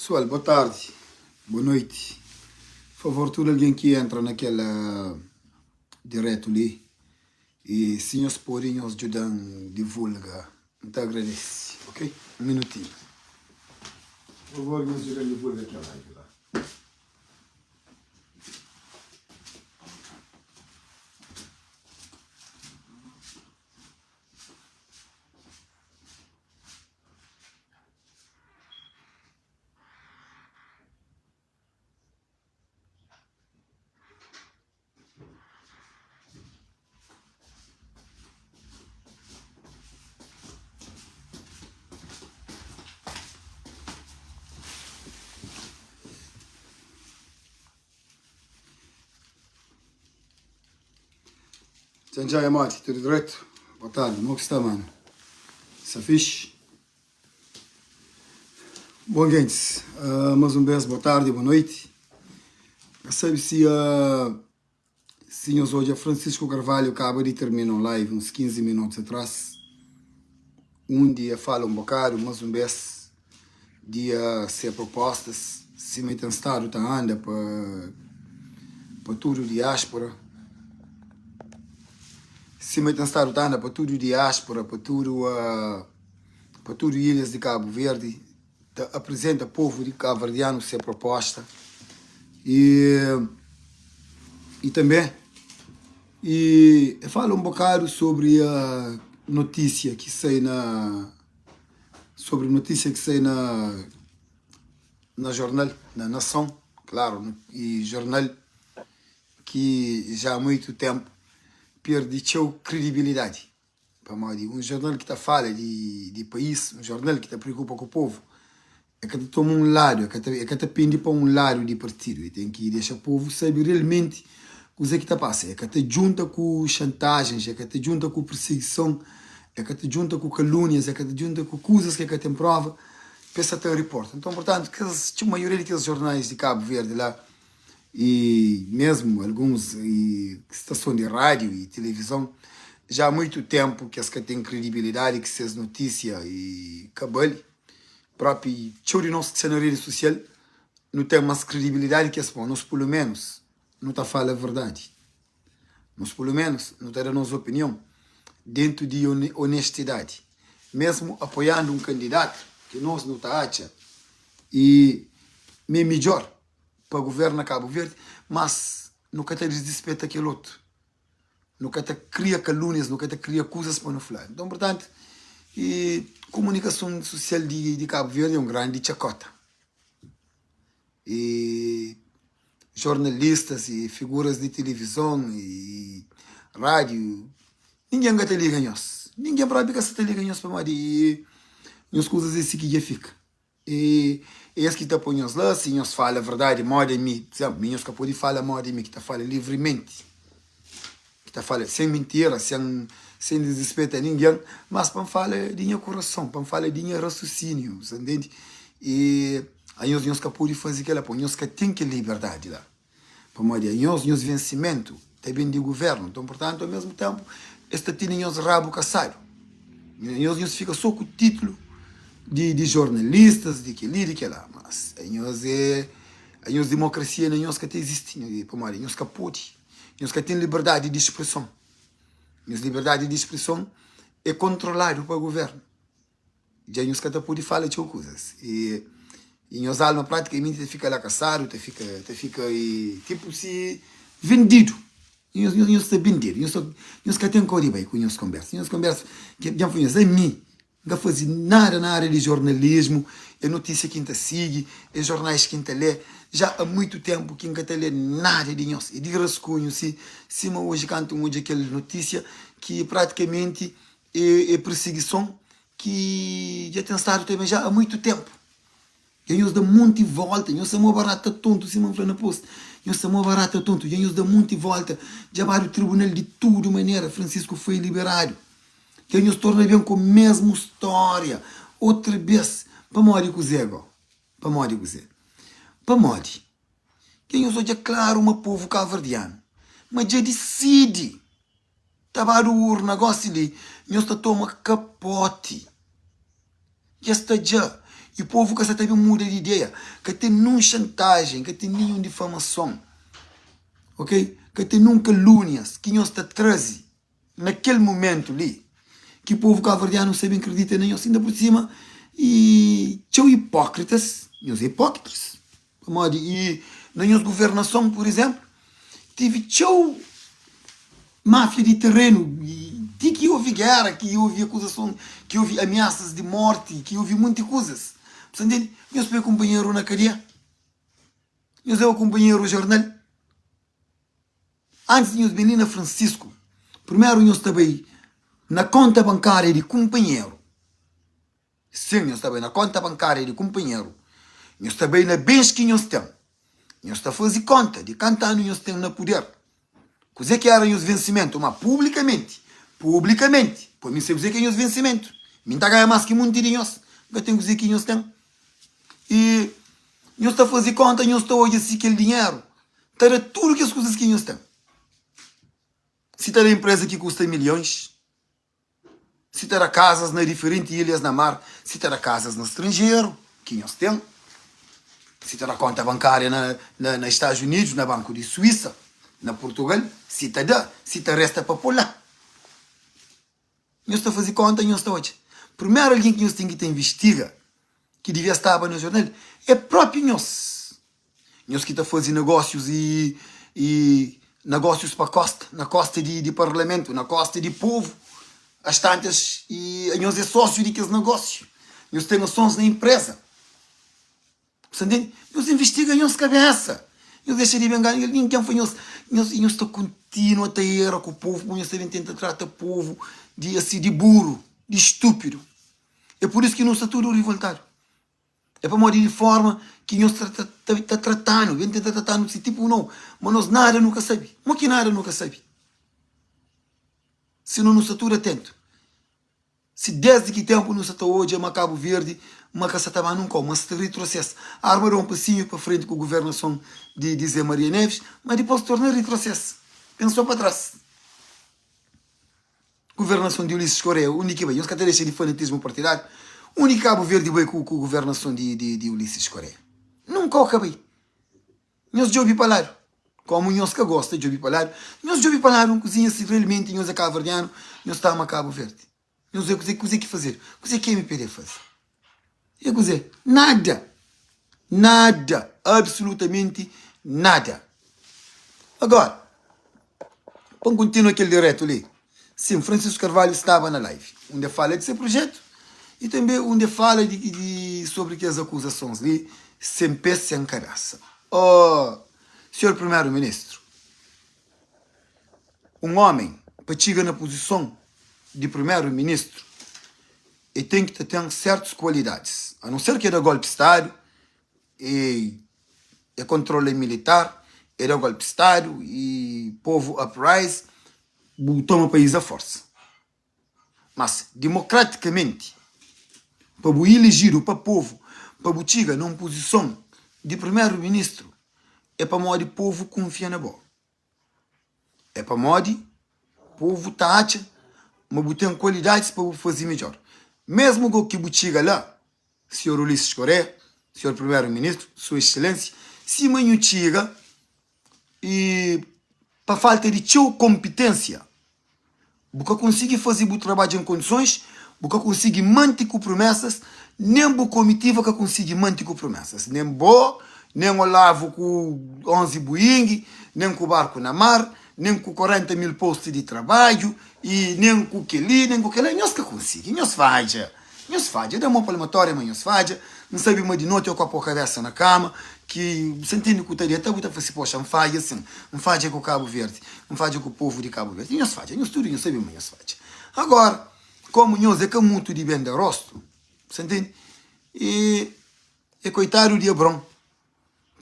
Pessoal, boa tarde, boa noite. Por favor, tudo alguém que entra naquela direto ali e se nós podem nos ajudar a divulgar, muito agradeço, ok? Um minutinho. Por favor, nos ajudem a divulgar aquela live lá. Tchau, Mati, tudo direito? Boa tarde, como é que está, mano? Está fixe? Bom, gente, mais um beijo, boa tarde, boa noite. Sabe se nós hoje, Francisco Carvalho acaba de terminar um live uns 15 minutos atrás. Um dia fala um bocado, mais um beijo, dia ser propostas, se me tem estado, tá anda para tudo diáspora. Se me tem estado, tá anda para tudo diáspora, para tudo ilhas de Cabo Verde, apresenta povo de Cabo Verdeano ser proposta. E também fala um bocado sobre a notícia que sai na jornal, na Nação, claro, e jornal que já há muito tempo perdeu credibilidade. Um jornal que fala de país, um jornal que preocupa com o povo, é que toma um lado, é que pende para um lado de partido, e tem que deixar o povo saber realmente o que está passando, é que junta com chantagens, é que junta com perseguição, é que junta com calúnias, é que junta com coisas que tem prova, pensa até o reporte. Então, portanto, a maioria daqueles jornais de Cabo Verde lá, e mesmo alguns estações de rádio e televisão, já há muito tempo que as que têm credibilidade, que se as notícias e cabelo, próprio show de nosso que está na rede social, não tem mais credibilidade que as bom. Nós, pelo menos, não está falando a verdade. Nós, pelo menos, não está dando a nossa opinião dentro de honestidade. Mesmo apoiando um candidato que nós não está acha e meio melhor para governar Cabo Verde, mas nunca te desrespeita aquele outro. Nunca te cria calúnias, nunca te cria coisas para não falar. Então, portanto, comunicação social de Cabo Verde é um grande chacota. E jornalistas e figuras de televisão e rádio, ninguém te liga nós. Ninguém para que se te liga nós para mais de as coisas assim que já fica. E esse que está põe nós lá, se nós fala a verdade, mal de mim, por exemplo, nós que pode falar mal de mim, que está falando livremente, que está falando sem mentira, sem desrespeito a ninguém, mas para falar de meu coração, para falar de meu raciocínio, entende? E aí nós que pode fazer aquela, nós que tem que liberdade lá, para nós vencimento, também de governo, então portanto ao mesmo tempo, este tem nós rabo caçado, nós fica só com o título de jornalistas, de que ali, de que lá, mas a democracia nós que existe, nós que pode, nós que tem liberdade de expressão. Mas liberdade de expressão é controlado para o governo. Já nós que pode falar de coisas. E nós alma praticamente fica lá caçado, fica tipo se vendido. Nós estamos vendidos. Nós que tem código aí com nós conversa. Nós conversa que já foi a mim. Não fazia nada na área de jornalismo, é notícia que a gente segue, é jornais que a gente lê. Já há muito tempo que a gente lê nada de nós. E de rascunho, se hoje cantam hoje aquela notícia que praticamente é perseguição que já tem estado também já há muito tempo. E nós dá muito e volta, nós somos barata tonto, se não for na post. Nós somos barata tonto, e nós dá muito e volta. Já vai o tribunal de tudo maneira, Francisco foi liberado. Que nós torna bem com a mesma história. Outra vez, para morrer com o Zé, para morrer com o Zé. Para morrer. Que nós hoje é claro, uma povo cabo-verdiano. Mas já decide. Estava o negócio ali. Nós toma capote. Já está já. E o povo que também muda de ideia. Que tem nenhuma chantagem, que tem nenhuma difamação. Ok? Que tem nunca calúnias que nós está trazendo naquele momento ali. Que o povo cabo-verdiano sabe acredita nem assim, ainda por cima. E são hipócritas. Nós hipócritas. E na nossa governação, por exemplo, tive tchau máfia de terreno. E que houve guerra, que houve acusação, que houve ameaças de morte, que houve muitas coisas. Você entende? Nós foi companheiro na cadeia. Nós é o companheiro jornal. Antes de nós venir na Francisco, primeiro nós também na conta bancária de companheiro. Sim, nós também na conta bancária de companheiro. Nós também na bens que nós temos. Nós estamos a fazer conta de quantos anos nós temos no poder. Coisa que era os vencimentos, mas publicamente. Por mim, sei dizer que é os vencimentos. Me está ganhando mais que muito de nós. Eu tenho que dizer que nós temos. E nós estamos a fazer conta, nós estamos a assim aquele dinheiro. Terá tudo que as coisas que nós temos. Se terá empresa que custa milhões, se terá casas nas diferentes ilhas na mar, se terá casas no estrangeiro, que nós temos, se terá conta bancária nos Estados Unidos, na Banco de Suíça, na Portugal, se terá resta para pular. Nós estamos a fazer conta, nós estamos hoje. Primeiro alguém que nós temos que investigar, que devia estar no jornal, é próprio nós. Nós que estamos a fazer negócios e negócios para a costa, na costa de parlamento, na costa de povo, as tantas, e nós é sócio de aqueles negócios. Nós temos ações na empresa. Você entende? Nós investigamos a nossa cabeça. Nós deixamos de enganar, ninguém foi nós. Nós estamos continuo a ter com o povo, nós também tentamos tratar o povo de, assim, de burro, de estúpido. É por isso que nós estamos tudo revoltados. É para morrer de forma que nós está tratando, vem tentar tratar nesse tipo, não. Mas nós nada nunca sabe. Mas que nada nunca sabe. Se não nos estamos atentos. Se desde que tempo nós estamos hoje a Cabo Verde, uma caça estava nunca, mas se retrocesso. Armaram um passinho para frente com a governação de Zé Maria Neves, mas depois se tornou retrocesso. Pensou para trás. Governação de Ulisses Correia, única bem, eu nunca deixei de fanatismo partidário. O único Cabo Verde veio com a governação de Ulisses Correia. Nunca o acabei. Nós de ouvir falar. Como nós que gosta de ouvir falar. Nós de ouvir falar, um cozinha-se realmente, nós é Cabo Verdeano, nós estamos a Cabo Verde. Nós é coisa que fazer. Coisa que é MPD fazer. É coisa. Nada. Nada. Absolutamente nada. Agora, vamos continuar aquele direto ali. Sim, Francisco Carvalho estava na live, onde fala desse projeto e também onde fala sobre que as acusações ali, sem pé, sem caraça. Oh, senhor primeiro-ministro, um homem para chegar na posição de primeiro-ministro e tem que ter certas qualidades, a não ser que é da golpe de Estado e é controle militar, é da golpe de Estado e povo uprise, toma o país à força. Mas, democraticamente, para eleger para o povo, para chegar numa posição de primeiro-ministro, é para modo o povo confia na boa. É para modo o povo tacha, mas tem qualidades para fazer melhor. Mesmo que chega lá, senhor Ulisses Correia, senhor primeiro-ministro, sua excelência, se amanhã chega e para falta de sua competência, porque consegue fazer o trabalho em condições, porque consegue manter com promessas, nem a comitiva que consegue manter com promessas. Nem Bo, nem o Olavo com 11 Boeing, nem com o barco na mar, nem com 40 mil postos de trabalho, e nem com aquele, nem com aquele. Nós que conseguimos, nós falha. Nós falha. Deu uma palmatória, mas nós falha. Não sabe mais de noite, eu com a cabeça na cama, que sentindo que o taria até o fazer, poxa, não falha assim, não falha com o Cabo Verde, não falha com o povo de Cabo Verde. Nós falha, nós tudo, nós sabemos, nós falha. Agora, como nós é que muito de bem de rosto, você entende? E coitado de Abrão,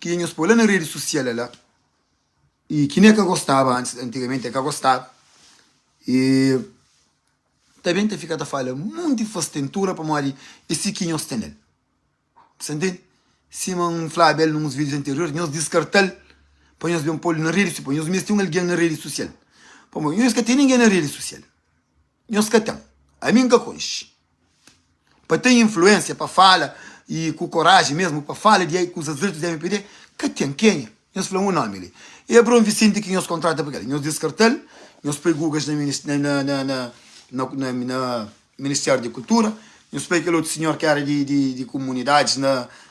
que nós põe na rede social lá, e que nem que gostava antes, antigamente é que gostava, e também tem ficado a falar muito de fastentura para morrer esse que nós temos. Você entende? Se não falar bem nos vídeos anteriores, nós descartamos, para nós ver um pouco na rede social, para nós mesmo alguém na rede social. Para nós que tem ninguém na rede social. Nós que temos. A mim que conhece. Para ter influência, para falar, e com coragem mesmo para falar de aí com os direitos da MPD, que tem quem? Nós falamos o nome ali. E é Bruno Vicente que nos contrata para ele. Nós descartel, nós pegamos no Ministério da Cultura, nós pegamos aquele outro senhor que era de comunidades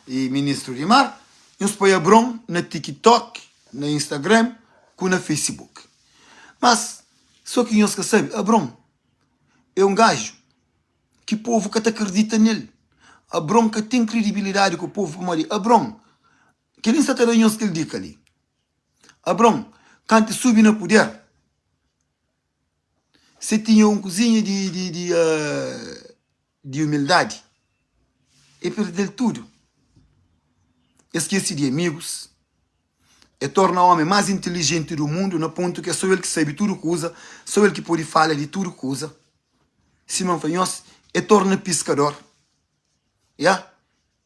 e ministro de mar, nós pegamos a Bruno na TikTok, na Instagram, com na Facebook. Mas, só que nós que sabe, a Bruno é um gajo que o povo que te acredita nele. A Bruno que tem credibilidade com o povo como ali. A Bruno, que ele está tendo que ele diz ali. A Bruno, quando sube no poder, você tinha um cozinha de humildade e perdeu tudo. Esquece de amigos. E torna o homem mais inteligente do mundo, no ponto que é só ele que sabe tudo que usa, só ele que pode falar de tudo que usa. Simão Fanhos e torna pescador. Yeah?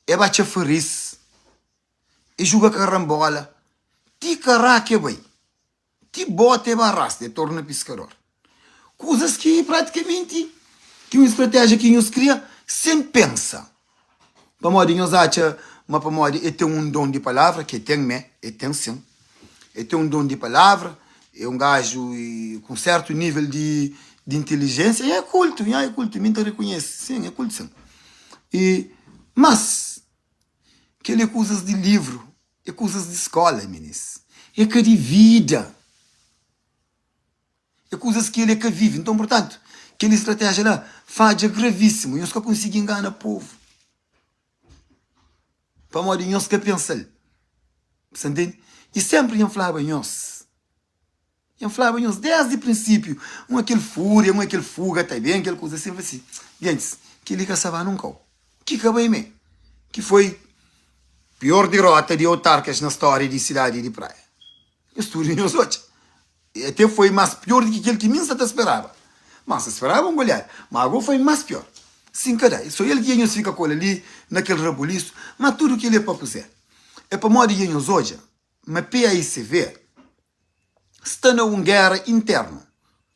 E bate feliz. E joga carambola. Ti caraca, bem. Ti bota e barraste e torna pescador. Coisas que praticamente que uma estratégia que nos cria sem pensa. Para modo nós acha, mas para modo é ter um dom de palavra que tem, e tem sim. É ter um dom de palavra, é um gajo com certo nível de inteligência, e é culto, me reconhece, sim, é culto sim. Mas que ele é coisas de livro, é coisas de escola, meninas. É que de vida. É coisas que ele é que vive. Então, portanto, aquela estratégia lá faz gravíssimo. E nós que conseguimos enganar o povo. Para modo de nós que pensar. Você entende? E sempre inflava nós. Inflava nós desde o princípio. Aquele fúria, aquele fuga, tá bem, aquela coisa sempre assim. Gente, que ele caçava nunca. Que acabou em mim. Que foi pior derrota de autarcas na história de cidade e de praia. Isso tudo nós hoje. Até foi mais pior do que aquele que menos até esperava. Mas se esperava um olhar. Mas agora foi mais pior. Sim, cadê? Só ele que nos fica com ele ali, naquele rebuliço. Mas tudo que ele é para fazer. É para modo de nós hoje. Mas PAICV está numa guerra interna.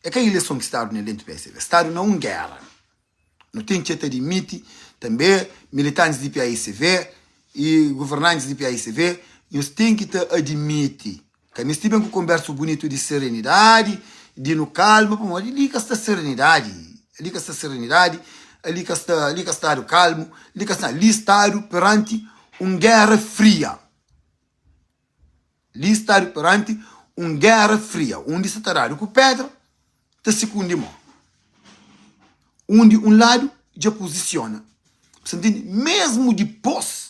É que a eleição que está dentro do PAICV. Está numa guerra. Não tem que admitir também militantes de PAICV e governantes de PAICV. Nós temos que admitir. Que nós tivemos um converso bonito de serenidade, de no calma, ali que está serenidade, ali que está serenidade, ali que está o calmo, ali está perante uma guerra fria. Ali está perante uma guerra fria, onde se está com pedra, está segundo mão. Onde um lado já posiciona. Você entende? Mesmo depois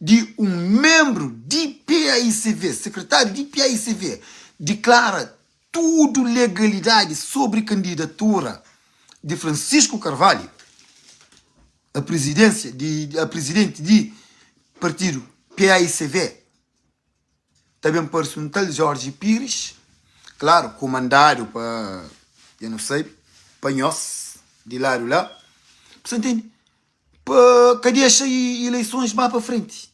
de um membro de PAICV, secretário de PAICV, declara tudo legalidade sobre a candidatura de Francisco Carvalho a presidente de partido PAICV, também parece um tal Jorge Pires, claro, comandado para, eu não sei, para nós, de lado lá, você entende? Para deixa eleições mais para frente.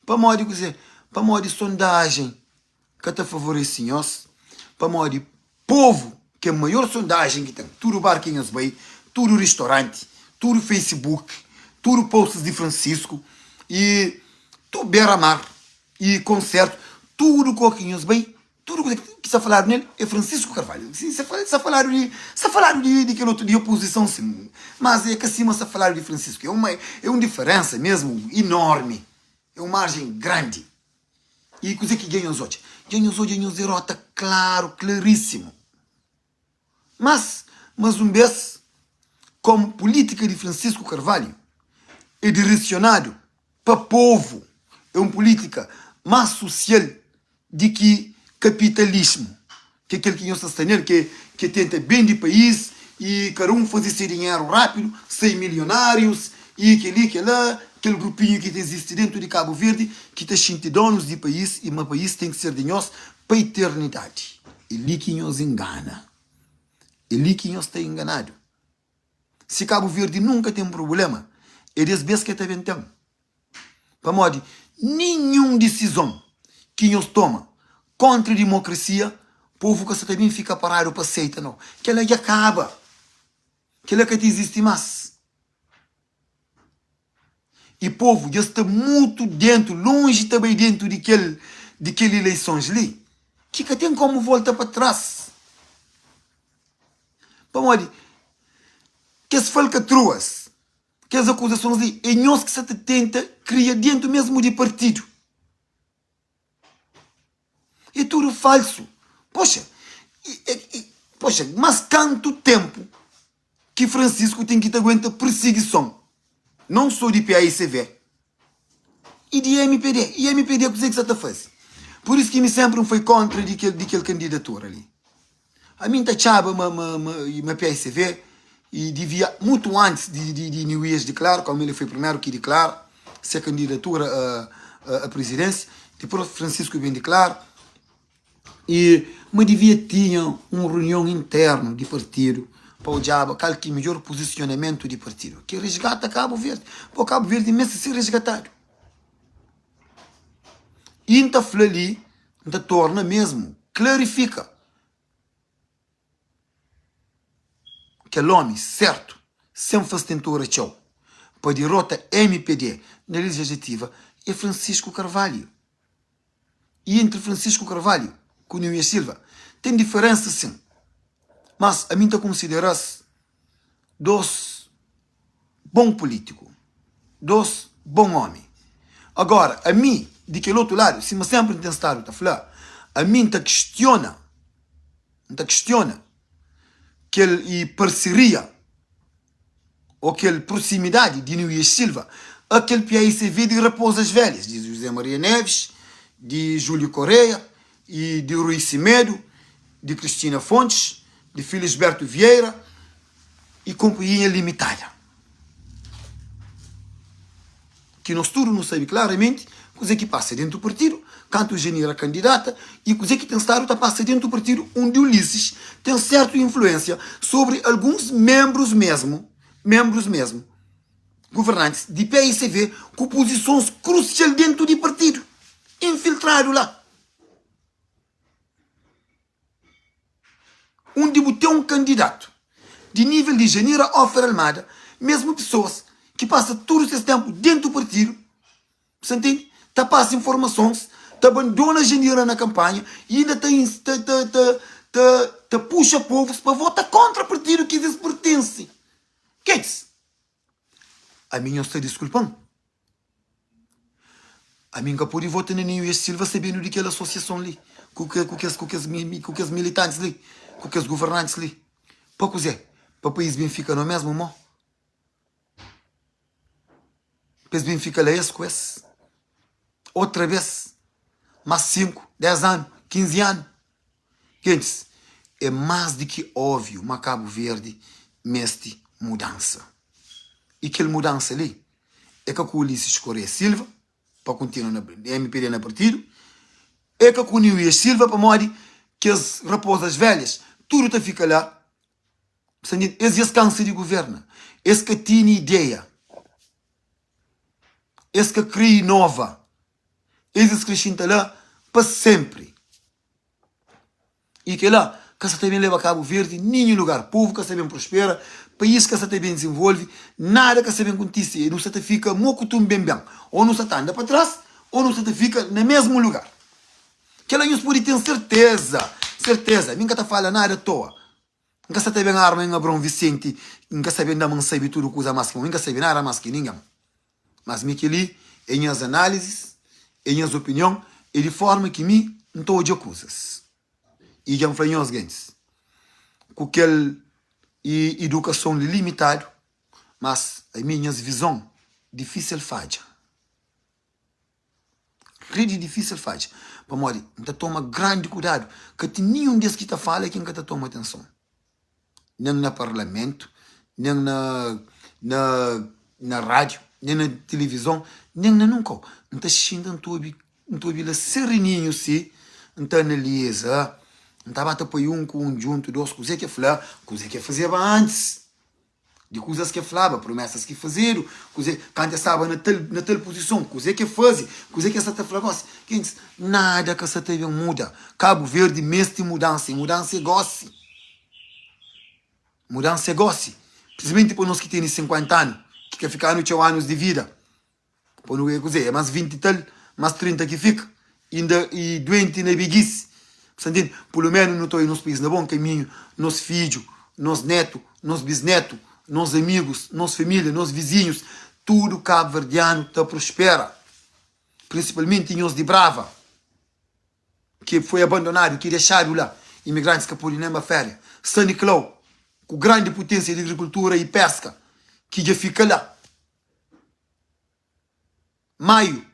Para modo dizer, para modo de sondagem que te favorece nós, para modo de povo, que é a maior sondagem que tem, tudo barquinhos bem, tudo restaurante, tudo Facebook, tudo posts de Francisco, e tudo beira-mar, e concerto, tudo coquinhos bem, tudo que está falando nele é Francisco Carvalho. Se falaram de oposição, sim, mas é que acima se falaram de Francisco. É uma diferença mesmo enorme. É uma margem grande. E coisa que ganham hoje? Ganham hoje uma derrota, claro, claríssimo. Mas um vez, como política de Francisco Carvalho, é direcionado para o povo. É uma política mais social do que capitalismo. Que é aquele que nós estamos que tenta bem de país e cada um fazer seu dinheiro rápido, ser milionários e aquele grupinho que existe dentro de Cabo Verde que está sentindo donos de país e o país tem que ser de nós para a eternidade. É ali que nos engana. É ali que nós está enganado. Se Cabo Verde nunca tem um problema, é das vezes que também tem. Para modo, nenhuma decisão que nós toma contra a democracia, o povo que também fica parado para aceitar, não. Que ela já acaba. Que ela que existe mais. E povo já está muito dentro, longe também dentro daquele eleições ali, que tem como volta para trás. Vamos que as falcatruas, que as acusações ali, é nós que se tenta criar dentro mesmo de partido. É tudo falso. Poxa, mas tanto tempo que Francisco tem que aguentar perseguição, não só de PAICV, e de MPD. E MPD, o que você está fazendo? Por isso que me sempre foi contra daquele candidatura ali. A mim está chaba uma PAICV e devia, muito antes de Nuias declarar, como ele foi o primeiro que declara, se a candidatura à presidência, depois Francisco vem declarar, mas devia ter uma reunião interna de partido para o diabo, qual que é o melhor posicionamento de partido, que resgata Cabo Verde, para o Cabo Verde mesmo ser resgatado. E então ali, então torna mesmo, clarifica que o homem certo, sempre faz tentora tchau, para a derrota MPD na legislativa, é Francisco Carvalho. E entre Francisco Carvalho e Nunes Silva tem diferença sim, mas a mim está considera-se dois bom político, dois bom homem. Agora, a mim, de aquele outro lado, se me sempre tem estado a falar, a mim está questiona que ele parceria ou aquela proximidade de Nunes Silva, aquele PAICV de Raposas Velhas, de José Maria Neves, de Júlio Correia, e de Rui Cimedo, de Cristina Fontes, de Felisberto Vieira e companhia limitada. Que nós tudo não sabe claramente coisa que passa dentro do partido, quanto o Genira candidata, e coisa que tem estado a passar dentro do partido, onde Ulisses tem certa influência sobre alguns membros mesmo, governantes de PAICV, com posições cruciais dentro do partido, infiltrado lá. Onde tem um candidato de nível de Genira Offer Almada, mesmo pessoas que passam todo esse tempo dentro do partido, você entende? Tá passa informações, tá abandona Genira na campanha e ainda puxa povos para votar contra o partido que lhes pertence. Que é isso? A mim não está desculpando. A mim não pode votar nem o Silva sabendo daquela associação ali, com os militantes ali, com os governantes ali. Para cozer, para o país Benfica no mesmo mão. O país Benfica lá com esse. Outra vez, mais 5, 10 anos, 15 anos. Gente, é mais do que óbvio, mas Cabo Verde meste mudança. E aquela mudança ali é que o Ulisses Correia Silva, para continuar na MPD na partido, é que o Nunes Silva, para modo que as raposas velhas, tudo está fica lá. Esse câncer de governo, esse que tinha ideia, esse que cria nova, esse que acrescenta lá para sempre. E que lá, que se também leva a Cabo Verde, nenhum lugar, povo que se bem prospera, país que se bem desenvolve, nada que se bem acontece, e não se fica mocutum bem, ou não se anda para trás, ou não se fica no mesmo lugar. Que lá não se pode ter certeza, ninguém está falando nada à toa. Nunca se bem arma em Abrão Vicente, nunca se bem não sabe tudo coisa mais que nunca sabe nada mais que ninguém. Mas me que ali, em as análises, em as opiniões, e de forma que me não estou de coisas. E já falei aos gente, com aquela educação limitada, mas a minha visão difícil falha. Rede difícil falha. Para morrer, então toma grande cuidado, que nenhum desses que está falando é quem está toma atenção. Nem no parlamento, nem na rádio, nem na televisão, nem na nunca. Então xinga não tô sereninho se, então analisa, então bate para um conjunto, dois coisas que falar, coisas que fazia antes, de coisas que falava, promessas que faziam, coisas quando estava na tal posição, coisas que fazia, coisas que essa te falava, nada que essa teve muda. Cabo Verde mestre mudança, mudança é gosse. Mudança é gosse. Principalmente para nós que temos 50 anos, que quer ficar nos 8 anos de vida. Por não é coisa, é mais 20 e tal, mais 30 que fica. Ainda e doente na beguice. Portanto, pelo menos não estou em nosso país na bom caminho, nosso filho, nosso neto, nosso bisneto, nossos amigos, nossa família, nossos vizinhos, tudo cabo-verdiano está prospera. Principalmente em os de Brava, que foi abandonado, que deixaram lá, imigrantes que podem nem férias. São Nicolau, com grande potência de agricultura e pesca, que já fica lá. Maio,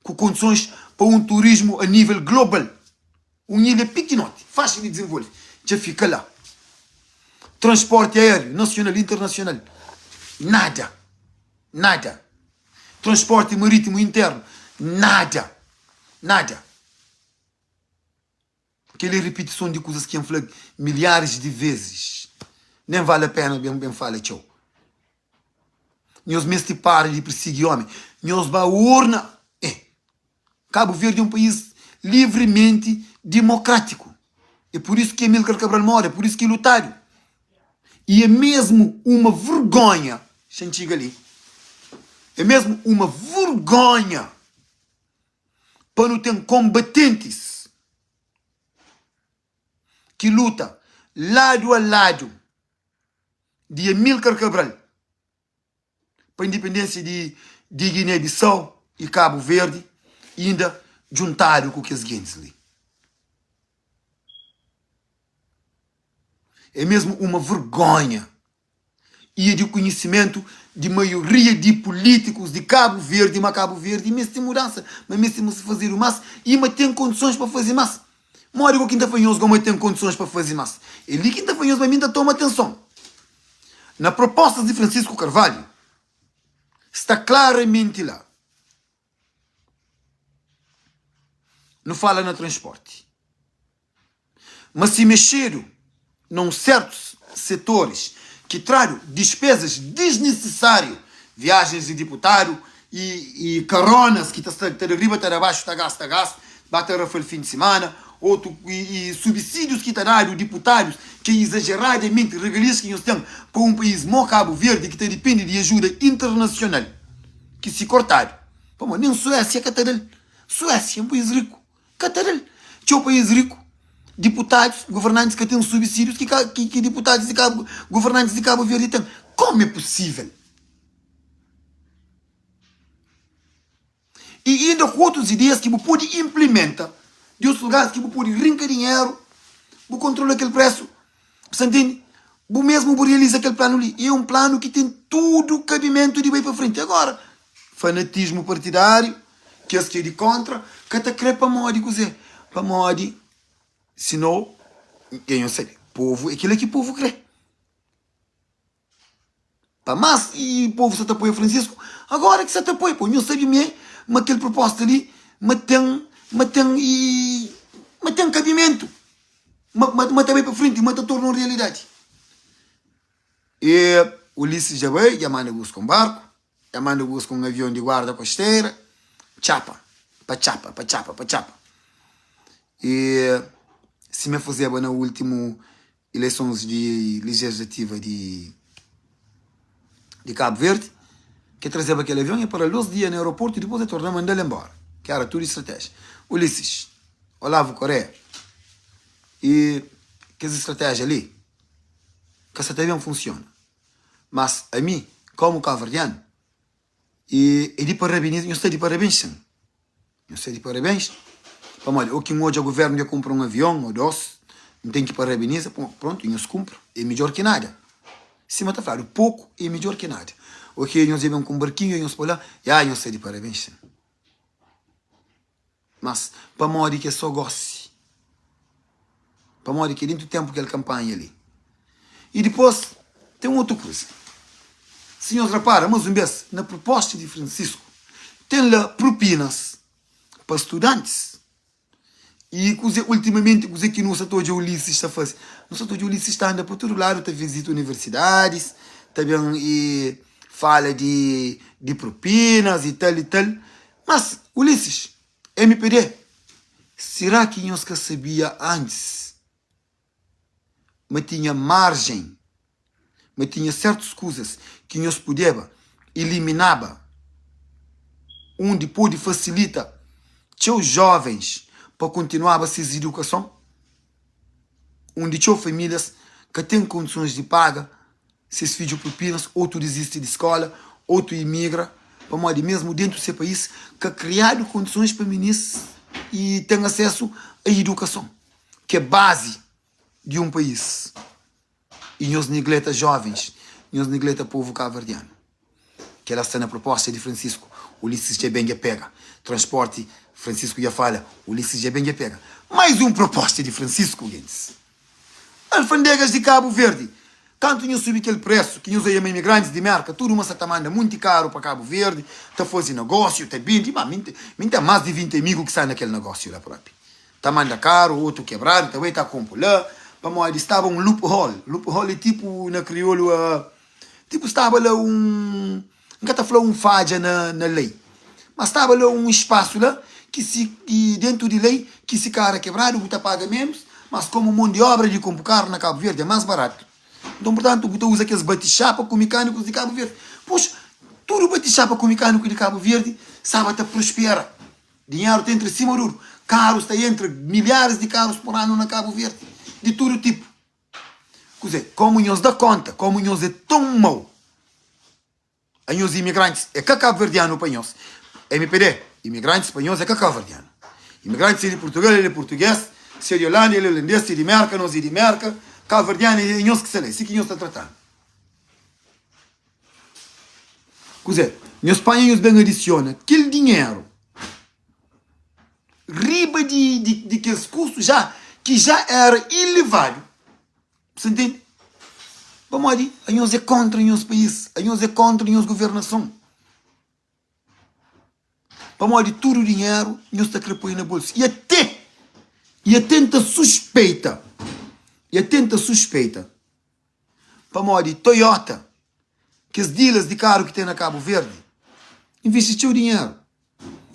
com condições para um turismo a nível global. Um ilha pequenote, fácil de desenvolver, já fica lá. Transporte aéreo, nacional e internacional, nada. Nada. Transporte marítimo interno, nada. Nada. Aquela repetição de coisas que eu falei milhares de vezes. Nem vale a pena bem falar, tchau. Nós mesmo param de perseguir homem. Nós vamos à urna. Cabo Verde é um país livremente democrático. É por isso que Amílcar Cabral mora, é por isso que lutaram. E é mesmo uma vergonha, Xantiga ali. É mesmo uma vergonha para não ter combatentes que lutam lado a lado de Amílcar Cabral para a independência de Guiné-Bissau e Cabo Verde e ainda juntaram com os guineenses ali. É mesmo uma vergonha. E é de conhecimento de maioria de políticos de Cabo Verde, mas Cabo Verde, mesmo tem mudança, mas mesmo se fazer o máximo, e mas tem condições para fazer mais. Mora com quinta fanhoso, como tem condições para fazer mais. Ele quinta fanhoso, mas ainda toma atenção. Na proposta de Francisco Carvalho, está claramente lá. Não fala no transporte. Mas se mexeram em certos setores que trazem despesas desnecessárias, viagens de deputado e caronas que está de arriba, está de baixo, está gasto, bate a fim de semana, outro, e subsídios que está dado deputados que exageradamente regalias que nós temos para um país como Cabo Verde que depende de ajuda internacional que se cortaram. Pô, nem Suécia, Catarina. Suécia é um país rico. Catarina. É um país rico. Deputados, governantes que têm subsídios que deputados e governantes de Cabo Verde têm. Como é possível? E ainda com outras ideias que você pode implementar, de outros lugares que você pode rincar dinheiro, você controla aquele preço, você entende? Você mesmo realiza aquele plano ali. E é um plano que tem tudo o cabimento de ir para frente. Agora, fanatismo partidário, que é de contra, que até crê para moda, cozer. Para moda, senão, quem eu sei, povo, aquilo é que o povo crê. Para mais, e o povo se apoia Francisco, agora que se apoia, pô, não sabe mesmo, mas aquele proposta ali, mas tem cabimento. Mas também para frente, mas torna uma realidade. E Ulisses já veio, já manda buscar um barco, já manda buscar um avião de guarda costeira, chapa. E se me fazer na última eleições de legislativa de Cabo Verde, que trazia aquele avião e para 2 dias no aeroporto e depois eu tornava a mandar ele embora. Que era tudo estratégia. Ulisses, Olavo Correia, e que essa estratégia ali, que essa avião funciona. Mas a mim, como cabo-verdiano, e de parabéns, eu sei de parabéns, sim. Eu sei de parabéns. Vamos olha, ou que hoje o governo já compra um avião ou 2, não tem que parabenizar, pronto, eu se cumpro. É melhor que nada. Se mata claro, pouco é melhor que nada. O que nós vamos com um barquinho, nós por lá, eu sei de parabéns, sim. Mas, para morrer que é só goste. Para morrer que dentro do tempo que ele campanha ali. E depois, tem outra coisa. Senhores, repara, mas um vez, na proposta de Francisco, tem lá propinas para estudantes. E ultimamente, que no setor de Ulisses está fazendo. No setor de Ulisses está andando por todo lado, está visita universidades, também e fala de propinas e tal e tal. Mas, Ulisses, MPD, será que nós que sabia antes? Mas tinha margem, mas tinha certas coisas que nós podíamos eliminar onde pode facilitar seus jovens para continuar a fazer educação, onde tinha famílias que têm condições de pagar seus filhos propinas, ou tu desiste de escola, ou tu imigra, para modo mesmo dentro do seu país, que criado condições para meninos e tem acesso à educação, que é base de um país. E nós negleta jovens, nós negleta povo cabo-verdiano. Que ela está na proposta de Francisco, Ulisses já bem pega. Transporte, Francisco já fala, Ulisses já bem pega. Mais uma proposta de Francisco, gente. Alfandegas de Cabo Verde. Tanto nós subir aquele preço, que nós aí imigrantes de merca, tudo uma certa manda muito caro para Cabo Verde, está fazendo negócio, está bem, tem mais de 20 amigos que saem naquele negócio lá próprio. Está manda caro, outro quebrado, também está com lá. Vamos, estava um loophole. Loophole é tipo, na crioulo, tipo estava lá nunca falou um falha na lei. Mas estava lá um espaço lá, e dentro de lei, que se cara quebrado, você paga menos, mas como mão de obra de comprar carro na Cabo Verde é mais barato. Então, portanto, você usa aqueles bate-chapa com mecânicos de Cabo Verde. Poxa, tudo bate-chapa com mecânico de Cabo Verde, sabe, te prospera. Dinheiro está entre cima duro. Carros está entre milhares de carros por ano na Cabo Verde. De todo tipo. Quer dizer, como nós dá conta, como nós é tão mau. A nós imigrantes é que cabo-verdiano para nós. MPD, imigrantes espanhóis é que cabo-verdiano. Imigrantes se é de Portugal, ele é português. Se é de Holanda, ele é holandês. Se é de Merca, nós é de Merca. Cabo-verdiano é nós que se lê. Assim que nós está tratando. Quer dizer, na Espanha nós bem adiciona aquele dinheiro riba de aqueles custos que já era elevado. Você entende? Vamos ali, a nós é contra o nosso país, a nós é contra a nossa governação. Vamos ali, todo o dinheiro, nós está querendo pôr na bolsa. E tenta suspeita, vamos ali, Toyota, que as dealers de carro que tem na Cabo Verde, investiu o dinheiro,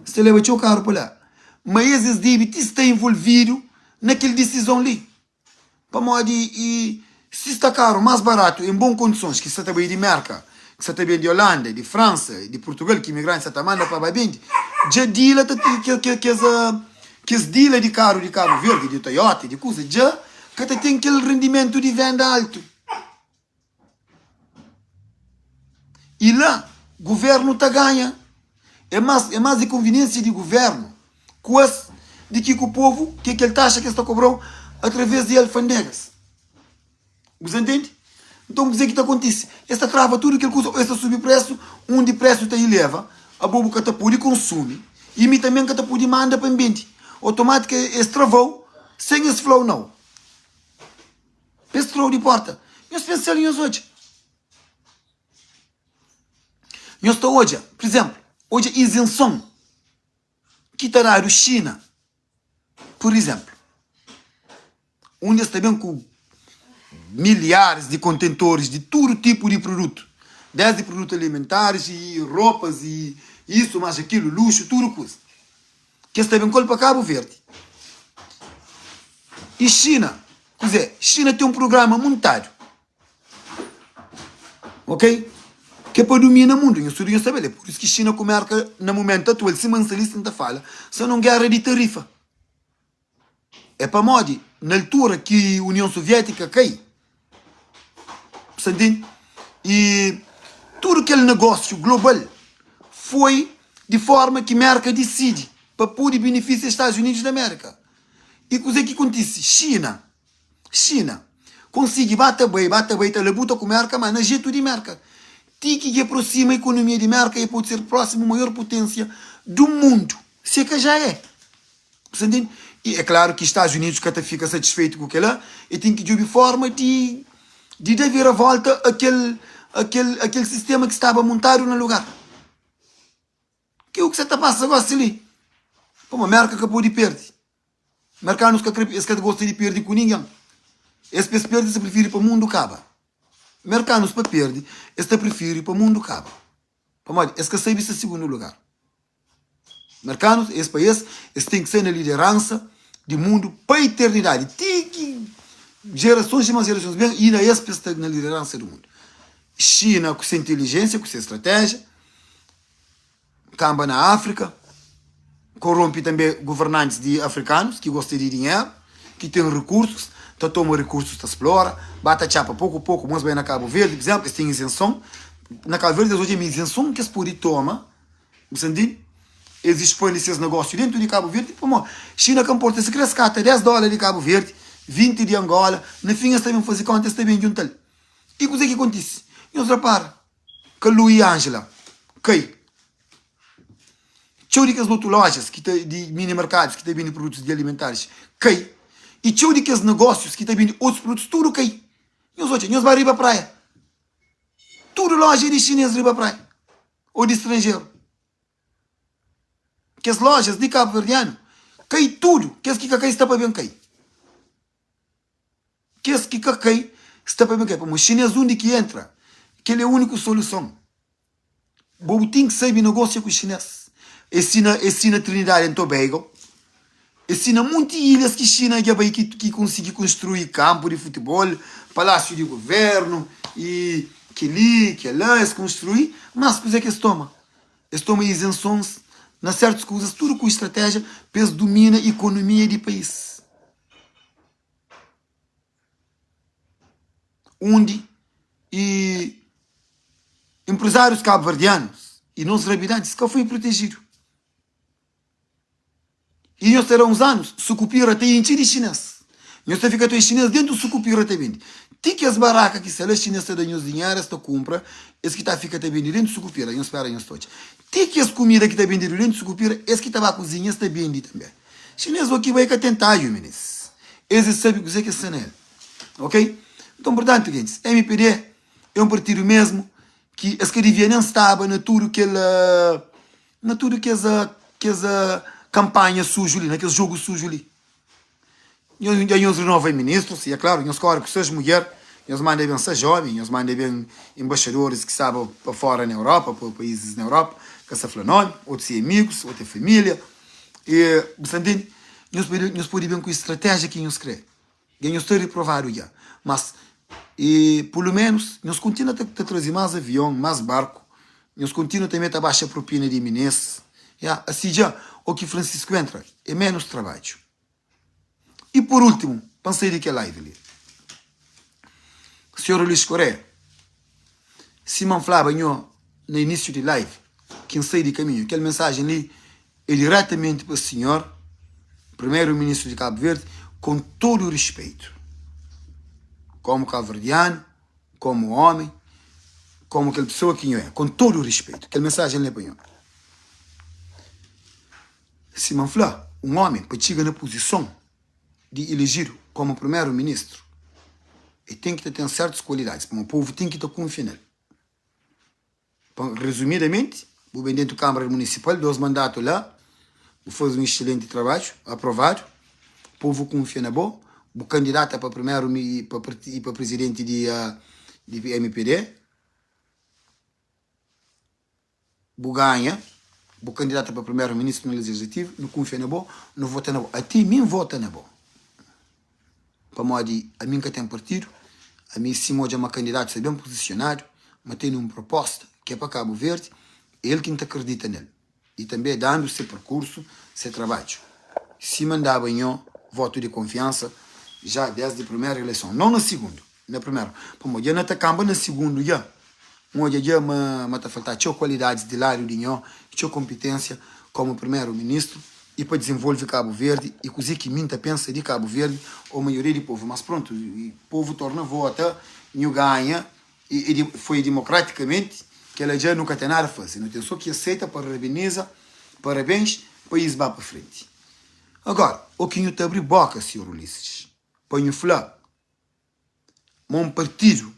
você leva o seu carro para lá. Mas esses débitos estão envolvidos naquela decisão ali. Vamos ali, e se está caro, mais barato, em boas condições, que você está bem de Merca, que você está bem de Holanda, de França, de Portugal, que imigrantes está manda para bem, já dealer que as dealer de carro de Cabo Verde, de Toyota, de coisa, já que tem aquele rendimento de venda alto. E lá, o governo está ganha. É mais de conveniência de governo, coisa de que o povo, que aquele taxa que está cobrando através de alfandegas. Você entende? Então, dizer que está acontecendo. Esta trava tudo que ele custa, esta subpreço, onde preço está eleva, a bobo que está por consome, e me também que está por manda para o ambiente. Automático, esse travou, sem esse flow não. Esse flow de porta. Nós pensamos em hoje. Nós estamos hoje, por exemplo, hoje isenção que terá a China, por exemplo, onde está bem com milhares de contentores de todo tipo de produto, desde produtos alimentares e roupas e isso, mais aquilo, luxo, tudo coisa. Que está bem para Cabo Verde. E China, quer dizer, China tem um programa monetário, ok? Que é para dominar o mundo. Eu sou saber. Por isso que China comerca, no momento atual, se mansalista não fala, se não guerra de tarifa. É para modo, na altura que a União Soviética cai, você entende? E tudo aquele negócio global foi de forma que a América decide para poder beneficiar os Estados Unidos da América. E coisa que acontece? China consegue bater bem, ela buta com a América, mas não jeito de América. Tem que aproxima a economia de América e pode ser próximo a maior potência do mundo. Se é que já é. Você entende? E é claro que os Estados Unidos que fica satisfeito com aquilo e tem que de forma de dar a volta aquele sistema que estava montado no lugar. Que é o que você está passando agora ali. Como a América acabou de perder. Americanos que gostam de perder com ninguém. Esse perde se prefere para o mundo acaba. Americanos para perder, este prefere para o mundo acaba. Esse que sabe se segundo lugar. Americanos, esse país, esse tem que ser na liderança do mundo para a eternidade. Tem que gerações e mais gerações bem e na esse está na liderança do mundo. China com sua inteligência, com sua estratégia, camba na África, corrompe também governantes de africanos que gostam de dinheiro, que têm recursos, tá toma recursos, tá explora, bata chapa pouco a pouco, mas bem na Cabo Verde, por exemplo, eles têm isenção. Na Cabo Verde hoje é isenção que eles podem tomar, entende? Eles expõem esses negócios dentro de Cabo Verde, como China que importa, se cresce cata $10 de Cabo Verde, 20 de Angola, no fim eles também fazem contas também juntam. E o que é que acontece? E nós repara, que Luís Ângela, que tchau de que as lojas que de mini mercados que têm produtos de alimentares, que e tchau de que os negócios que têm outros produtos, tudo que e nós hoje, nós vamos ir para a praia. Tudo loja de chinês ir para a praia. Ou de estrangeiro. Que as lojas de Cabo Verdeano, cai tudo. Que as que cai está para bem cai. Que as que cai está para bem cai. Como o chinês onde que entra, que ele é a única solução. O tem que saber negócio com o chinês. Ensina Trinidad e Tobago. Ensina muitas ilhas que a China que consegue construir campo de futebol, palácio de governo, e que lá eles construir, mas coisa que eles tomam? Eles tomam isenções nas certas coisas, tudo com estratégia, para eles dominam a economia do país. Onde e empresários cabo-verdianos e nossos habitantes que foi protegido. E nós terá uns anos, sucupira até em Chile chinês. Nós fica até chinês dentro do sucupira também. Tem que as barracas que se as chinês te dão os dinheiro, esta compra, esse que está fica também dentro do sucupira, nós espera nós todos. Tem que as comidas que está bem dentro do sucupira, esse que está a cozinha está bem também. Chinês aqui vai que tentar, meninos. Esse sabe o que é sanel. Ok? Então, portanto, gente, MPD é um partido mesmo que as que devia não estava na tudo que ela, na tudo que essa campanha suja ali, naquele jogo sujo ali. Nós renovem ministros, e é claro, nós escolhem que seja mulher, nós mandam bem ser jovem, nós mandam bem embaixadores que sabem para fora na Europa, para países na Europa, que se falam nome, outros amigos, outra família. E, portanto, nós podemos bem com a estratégia que nós queremos. Nós estamos reprovados já. Mas, pelo menos, nós continuamos a trazer mais avião, mais barco, nós continuamos também a baixar a propina de Minas. Assim já, o que Francisco entra é menos trabalho. E por último, pensei de que live ali. O senhor Luís Correia, se me falava no início de live, quem sai de caminho, aquela mensagem ali é diretamente para o senhor, primeiro-ministro de Cabo Verde, com todo o respeito. Como cabo-verdiano, como homem, como aquela pessoa que eu é, com todo o respeito. Aquela mensagem ali para o se me falar, um homem para chegar na posição de eleger como primeiro-ministro, ele tem que ter certas qualidades, o povo tem que ter confiança nele. Resumidamente, o bem dentro da Câmara Municipal, 2 mandatos lá, faz um excelente trabalho, aprovado, o povo confia na boa, o candidato para primeiro e para presidente de MPD, o ganha, o candidato para primeiro-ministro no legislativo, não confia na boa, não vota na boa. Até mim vota na boa. Para modo a mim que tem partido, a mim se moja uma candidata ser bem posicionado, mas tem uma proposta que é para Cabo Verde, ele que não acredita nele. E também dando seu percurso, seu trabalho. Se mandava em voto de confiança, já desde a primeira eleição, não na segunda, na primeira. Para moja não está camba na segunda já. Moja já mata faltar tinha qualidades de lário de nho, tinha competência como primeiro-ministro e para desenvolver Cabo Verde e coisa que minta pensa de Cabo Verde ou a maioria do povo, mas pronto, o povo torna vota, não ganha e foi democraticamente que ela já nunca tem nada a fazer, não tem só que aceita, parabeniza, parabéns, o país vai para frente. Agora, o que não te abre boca, senhor Ulisses, para não falar, um partido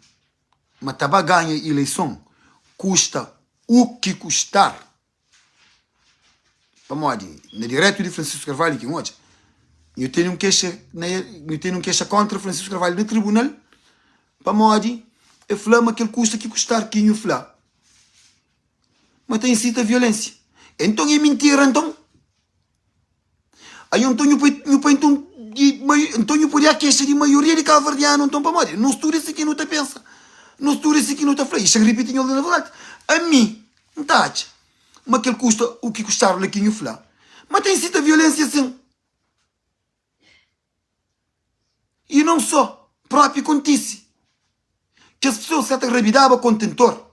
mas estava ganha eleição, custa o que custar. Para modo, no direito de Francisco Carvalho, que hoje, eu tenho queixa contra Francisco Carvalho no tribunal, para modo, eu flama que ele custa que custar, que eu flá. Mas tem incita a violência. Então é mentira, então. Aí então eu podia queixa de maioria de cabo-verdiano, então para modo, não estuda isso aqui, não te pensa. Não estuda isso aqui, não te fala. Isto é repetir na verdade. A mim, não está. mas que ele custa o que custar o lequinho flá. Mas tem sido a violência sim. E não só, próprio acontece. Que as pessoas que estão rabidava contentor,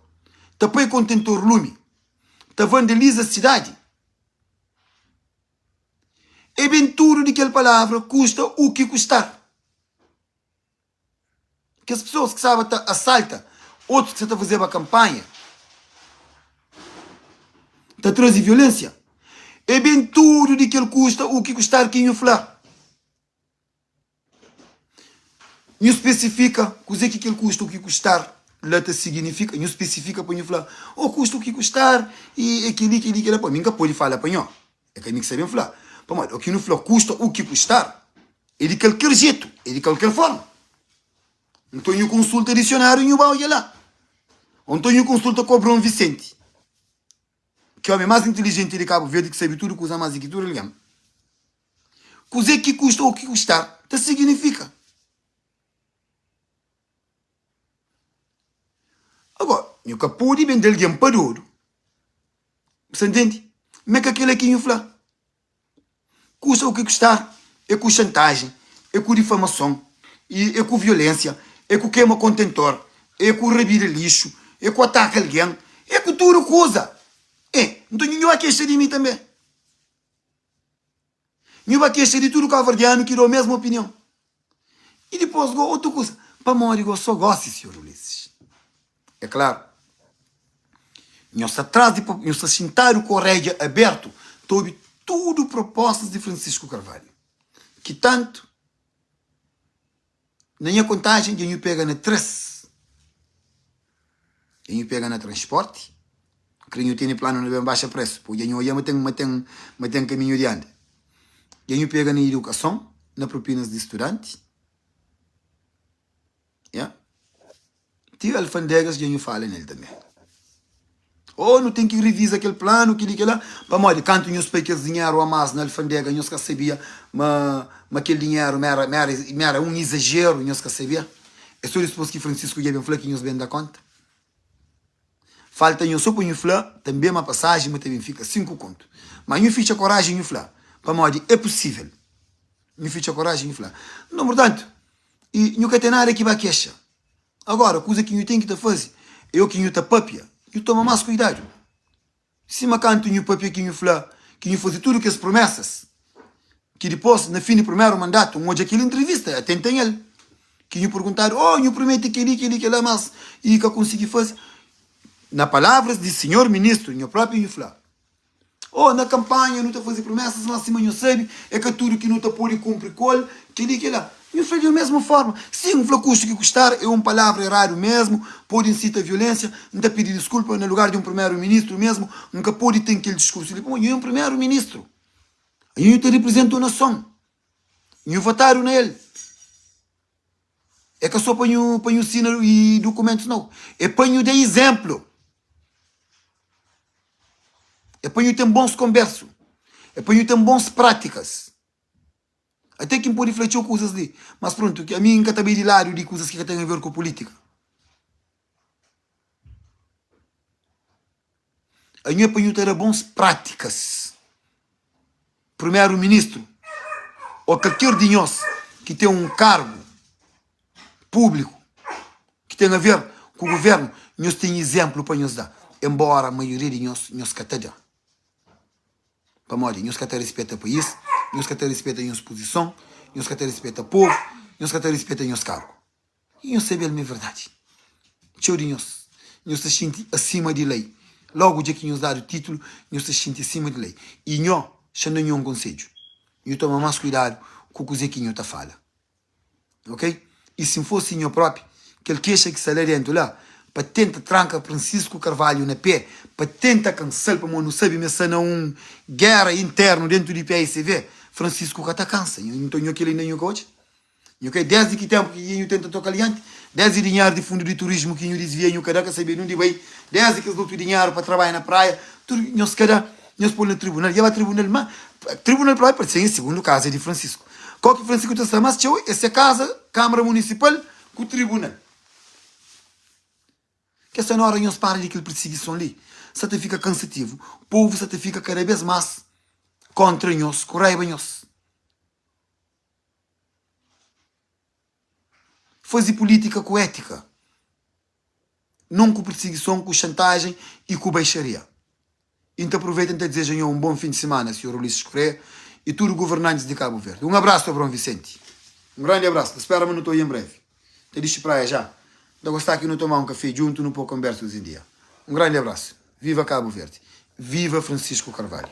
tapei contentor lume, tá vandaliza a cidade. E bem tudo daquela palavra custa o que custar. Que as pessoas que sabem assalta, outros que estão a fazer a campanha, está trazendo violência. É bem tudo daquele custa o que custar quem o falar. Não especifica coisa que aquele custa o que custar. Lá te significa, não especifica para falar, custa o que custar e aquele, pô, nunca pode falar para nós. É que a mim que sabem falar. Mas o que não fala custa o que custar, é de qualquer jeito, é de qualquer forma. Então eu consulta dicionário e eu vou olhar lá. Então eu consulta Cobrão Vicente, que é o homem mais inteligente de Cabo Verde, que sabe tudo, que usa mais que tudo, ele coisa que custa o que custar, te significa. Agora, eu que pode vender alguém para ouro. Você entende? Mas que aquele aqui eu falo. Custa o que custar. É com chantagem, é com difamação, é com violência, é com queima contentor, é com rebida lixo, é com ataque a alguém, é com tudo coisa. Então ninguém vai queixar de mim também. Ninguém vai queixar de tudo cavardiano que dá a mesma opinião. E depois, outra coisa. Para morrer, eu só gosto, senhor Ulisses. É claro. Nós atrás de nós sentar o correio aberto, sobre tudo propostas de Francisco Carvalho. Que tanto, na minha contagem, a gente pega na 3. A gente pega na transporte, que a gente tem plano de baixo preço, porque a gente tem caminho de anda. A gente pega na educação, na propinas de estudante. Yeah. Tem alfandegas que a gente fala nele também. Não tem que revisar aquele plano, aquele lá. Para morrer, canto nós pegamos dinheiro a mais na alfandega, nós que sabia, mas aquele dinheiro era um exagero, nós que sabia. É só isso que Francisco já falou que nós bem da conta. Falta nós só para nós falar, também uma passagem, mas também fica 5 contos. Mas nós fica coragem de falar. Para morrer, é possível. Nós fica coragem de falar. Não, portanto, e nós que tem nada que vai queixar. Agora, a coisa que nós tem que fazer, eu que nós está papia. Eu tomo mais cuidado. Se me canto no papel que eu falo, que eu fazer tudo que as promessas, que depois, no fim do primeiro mandato, hoje aquela entrevista, atentem ele, que eu perguntar, eu prometo que lá mais, e que eu consegui fazer. Na palavras de senhor ministro, eu próprio eu falo, na campanha, não está fazer promessas, mas acima eu sei, é que tudo que não está por e cumpre col, que lá. Eu falei da mesma forma. Se um custo que custar é uma palavra errada mesmo, pode incitar violência, não está pedir desculpa no lugar de um primeiro-ministro mesmo, nunca pode ter aquele discurso. Eu é um primeiro-ministro. Eu te represento a nação. Eu votaram nele. É que só ponho sino e documentos, não. É ponho de exemplo. É ponho tem bons conversos. É ponho tem bons práticas. Até que pode refletir coisas ali. Mas pronto, a mim nunca também de lado de coisas que têm a ver com política. A minha opinião era bons práticas. Primeiro-ministro, ou qualquer de nós que tem um cargo público, que tem a ver com o governo, nós temos exemplo para nos dar. Embora a maioria de nós que até dá. Para morrer, nós que até respeita o país, nós que até respeita a nossa posição, nós que até respeita o povo, nós que até respeita o nosso cargo. E nós sabemos a minha verdade. Tchau de nós se sente acima de lei. Logo de que nos dá o título, nós se sente acima de lei. E nós, se não é um conselho, eu tomo mais cuidado com o que nós fala. Ok? E se fosse nós próprio, aquele queixa que sai lá dentro lá, para tentar trancar Francisco Carvalho na pé, para tentar cancelar, para não saber, mas se não guerra interna dentro do PSV, Francisco já está cansado. Então, eu aquele nem o coach. Desde que tempo que eu tento tocar aliante, desde dinheiro de fundo de turismo que eu desvia, eu cada saber onde vai, desde que eu dou dinheiro para trabalhar na praia, tudo, nós põe no tribunal, e vai tribunal, mas tribunal para ser em segundo caso de Francisco. Qual que Francisco está mais essa casa, Câmara Municipal, com o tribunal. Que essa hora nós para de aquela perseguição ali. Só te fica cansativo. O povo só te fica cada vez mais contra nós, com raiva nós. Fazer política com ética. Não com perseguição, com chantagem e com baixaria. Então aproveitem e desejam um bom fim de semana, Sr. Ulisses Correia e todos os governantes de Cabo Verde. Um abraço, Abrão Vicente. Um grande abraço. Espera-me no em breve. Te deixo para aí já. De gostar aqui no tomar um café junto no pouco conversa hoje em dia. Um grande abraço. Viva Cabo Verde. Viva Francisco Carvalho.